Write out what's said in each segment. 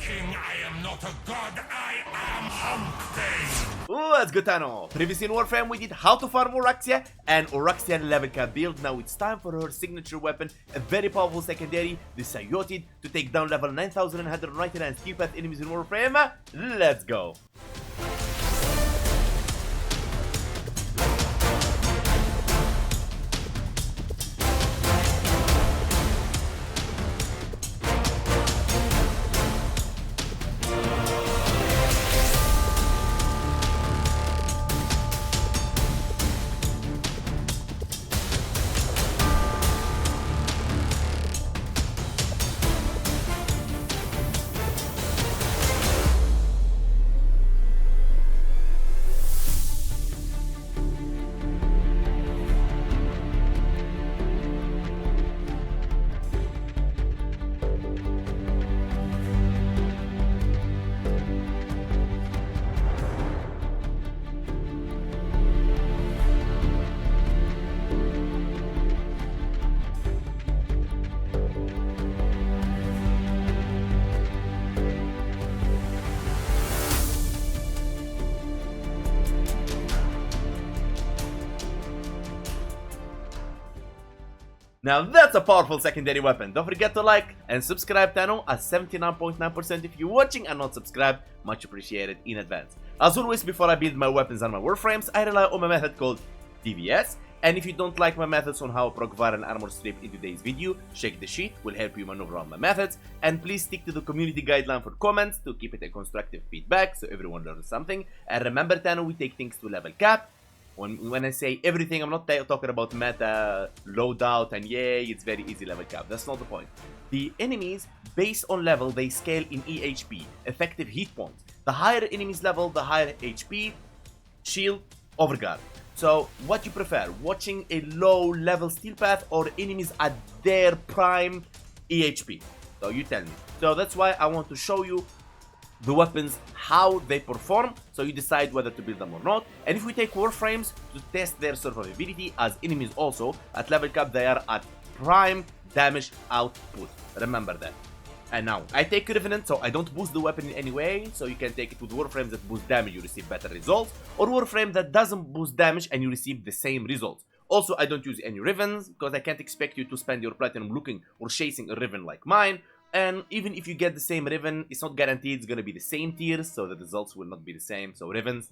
king, I am not a god, I am Humpday! Let's go, Tano! Previously in Warframe we did how to farm Oraxia and Oraxia level cap build. Now it's time for her signature weapon, a very powerful secondary, the Scyotid, to take down level 9199 skill path enemies in Warframe. Let's go! Now that's a powerful secondary weapon. Don't forget to like and subscribe, Tano, at 79.9% if you're watching and not subscribed. Much appreciated in advance. As always, before I build my weapons and my warframes, I rely on my method called DVS. And if you don't like my methods on how proc viral armor strip in today's video, check the sheet, will help you maneuver on my methods. And please stick to the community guideline for comments to keep it a constructive feedback so everyone learns something. And remember, Tano, we take things to level cap. When I say everything, I'm not talking about meta, loadout, and yay, it's very easy level cap. That's not the point. The enemies, based on level, they scale in EHP, effective hit points. The higher enemies level, the higher HP, shield, overguard. So, what you prefer, watching a low level steel path or enemies at their prime EHP? So you tell me. So that's why I want to show you the weapons, how they perform, so you decide whether to build them or not. And if we take warframes to test their survivability, as enemies also at level cap they are at prime damage output, remember that. And now I take Revenant, so I don't boost the weapon in any way, so you can take it with warframes that boost damage, you receive better results, or warframe that doesn't boost damage and you receive the same results. Also, I don't use any Rivens because I can't expect you to spend your platinum looking or chasing a Riven like mine. And even if you get the same Riven, it's not guaranteed it's gonna be the same tiers, so the results will not be the same. So Rivens,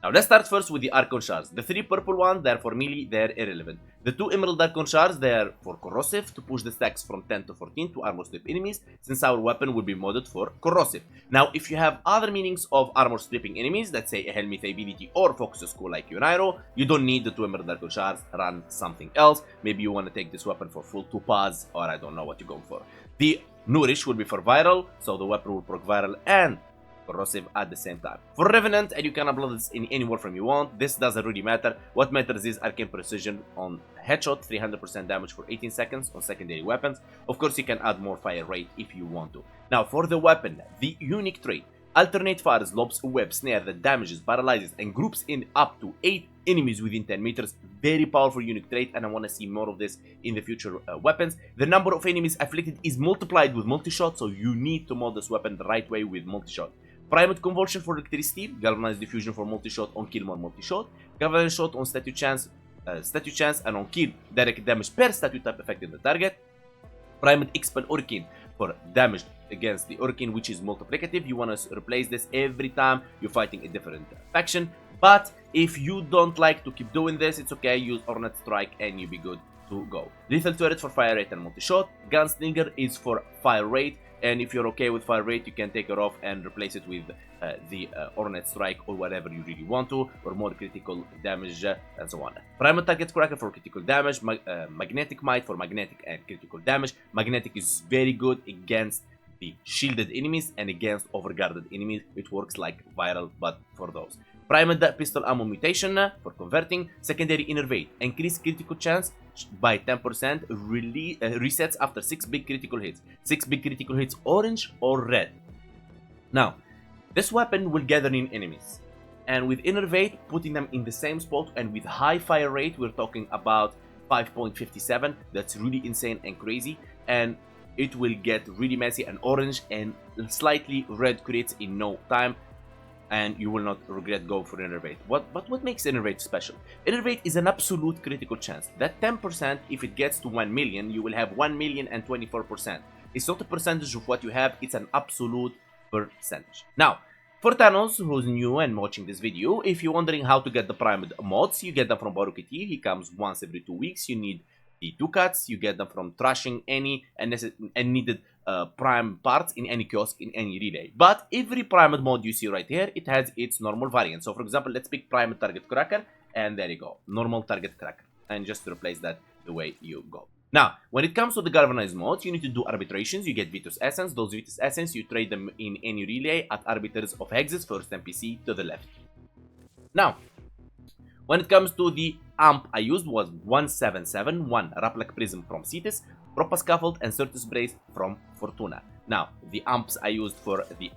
Now let's start first with the Archon Shards. The 3 purple ones, they're for melee, they're irrelevant. The 2 Emerald Archon Shards, they're for corrosive, to push the stacks from 10 to 14 to armor strip enemies, since our weapon will be modded for corrosive. Now, if you have other meanings of armor stripping enemies, let's say a Helmith ability or Focus School like Unairo, you don't need the 2 Emerald Archon Shards, run something else. Maybe you want to take this weapon for full topaz, or I don't know what you're going for. The Nourish will be for viral, so the weapon will proc viral and corrosive at the same time. For Revenant, and you can upload this in any warframe you want, this doesn't really matter. What matters is arcane precision on headshot, 300% damage for 18 seconds on secondary weapons. Of course, you can add more fire rate if you want to. Now, for the weapon, the unique trait, alternate fires, lobs, a web, snare that damages, paralyzes, and groups in up to 8 enemies within 10 meters. Very powerful unique trait, and I want to see more of this in the future weapons. The number of enemies afflicted is multiplied with multi-shot, so you need to mod this weapon the right way with multi-shot. Primate Convulsion for electricity, Galvanized Diffusion for multi-shot on kill more multi-shot, Galvanized Shot on statue chance and on kill direct damage per statue type affecting the target. Primate Expel Hurricane for damage against the Hurricane, which is multiplicative. You want to replace this every time you're fighting a different faction. But if you don't like to keep doing this, it's okay, use Hornet Strike and you'll be good to go. Lethal Turret for fire rate and multi-shot. Gunslinger is for fire rate, and if you're okay with fire rate, you can take it off and replace it with the Hornet Strike or whatever you really want to, or more critical damage and so on. Primal Target Cracker for critical damage, Magnetic Might for magnetic and critical damage. Magnetic is very good against the shielded enemies and against overguarded enemies. It works like viral, but for those. Primal Pistol Ammo Mutation for converting. Secondary Innervate, increase critical chance by 10%, resets after 6 big critical hits. 6 big critical hits, orange or red. Now, this weapon will gather in enemies. And with Innervate, putting them in the same spot, and with high fire rate, we're talking about 5.57. That's really insane and crazy. And it will get really messy and orange and slightly red crits in no time, and you will not regret going for Innervate. But what makes Innervate special? Innervate is an absolute critical chance. That 10%, if it gets to 1 million, you will have 1,024%. It's not a percentage of what you have, it's an absolute percentage. Now, for Thanos, who's new and watching this video, if you're wondering how to get the primed mods, you get them from Baruch. He comes once every 2 weeks. You need the 2 cuts, you get them from trashing any and needed prime parts in any kiosk, in any relay. But every primed mod you see right here, it has its normal variant. So for example, let's pick primed target cracker, and there you go, normal target cracker, and just replace that the way you go. Now, when it comes to the galvanized mods, you need to do arbitrations. You get Vitus Essence. Those Vitus Essence, you trade them in any relay at Arbiters of Hexes, first NPC to the left. Now, when it comes to the amp I used was 1771, Raplak Prism from Cetus, Propa Scaffold, and Certus Brace from Fortuna. Now, the amps I used for the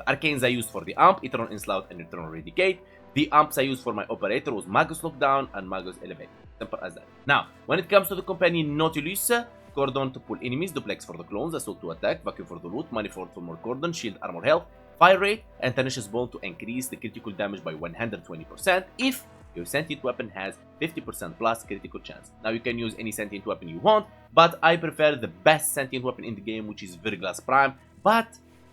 arcanes I used for the amp, Eternal Inslaut and Eternal Eradicate. The amps I used for my operator was Magus Lockdown and Magus Elevate. Simple as that. Now, when it comes to the companion Nautilus, Cordon to pull enemies, Duplex for the clones, Assault to attack, Vacuum for the loot, Manifold for more Cordon, Shield Armor Health, Fire Rate, and Tenacious Bone to increase the critical damage by 120% if your sentient weapon has 50% plus critical chance. Now you can use any sentient weapon you want, but I prefer the best sentient weapon in the game, which is Verglass Prime, but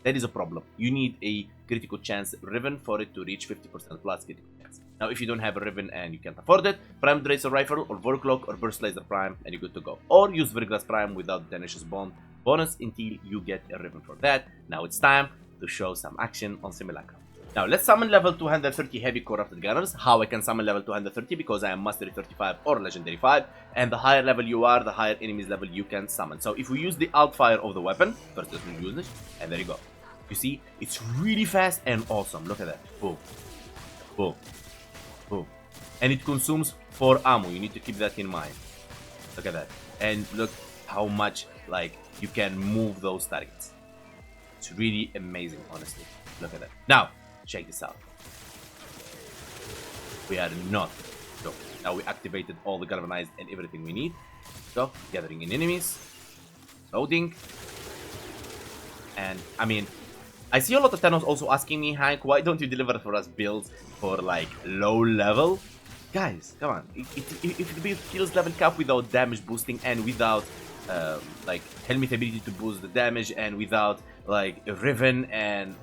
that is a problem. You need a critical chance Riven for it to reach 50% plus critical chance. Now if you don't have a Riven and you can't afford it, Prime Racer Rifle or Vorklock or Burst Laser Prime and you're good to go. Or use Verglass Prime without Tenacious Bone bonus until you get a Riven for that. Now it's time to show some action on Simulacrum. Now let's summon level 230 heavy corrupted gunners. How I can summon level 230? Because I am mastery 35 or legendary 5, and the higher level you are, the higher enemies level you can summon. So if we use the alt fire of the weapon, first let's use it, and there you go. You see, it's really fast and awesome. Look at that. Boom, boom, boom, and it consumes 4 ammo. You need to keep that in mind. Look at that, and look how much like you can move those targets. It's really amazing, honestly. Look at that. Now, check this out. We are not. So, now we activated all the galvanized and everything we need. So, gathering in enemies. Loading. And, I mean, I see a lot of Thanos also asking me, Hank, why don't you deliver for us builds for, like, low level? Guys, come on. If the build kills level cap without damage boosting and without, like, Helmet ability to boost the damage and without, like, Riven and...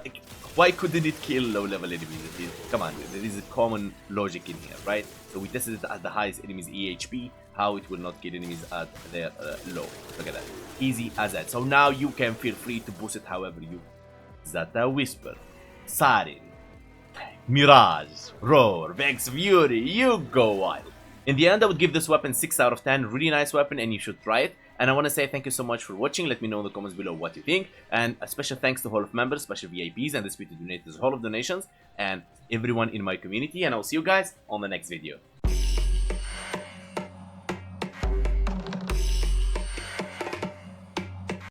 like, why couldn't it kill low-level enemies? Come on, there is a common logic in here, right? So we tested it at the highest enemies EHP, how it will not kill enemies at their low. Look at that. Easy as that. So now you can feel free to boost it however you... Zata Whisper, Sarin, Mirage, Roar, Vex Fury, you go wild. In the end, I would give this weapon 6 out of 10. Really nice weapon and you should try it. And I want to say thank you so much for watching. Let me know in the comments below what you think. And a special thanks to Hall of members, special VIPs, and the people who donated to Hall of Donations, and everyone in my community. And I'll see you guys on the next video.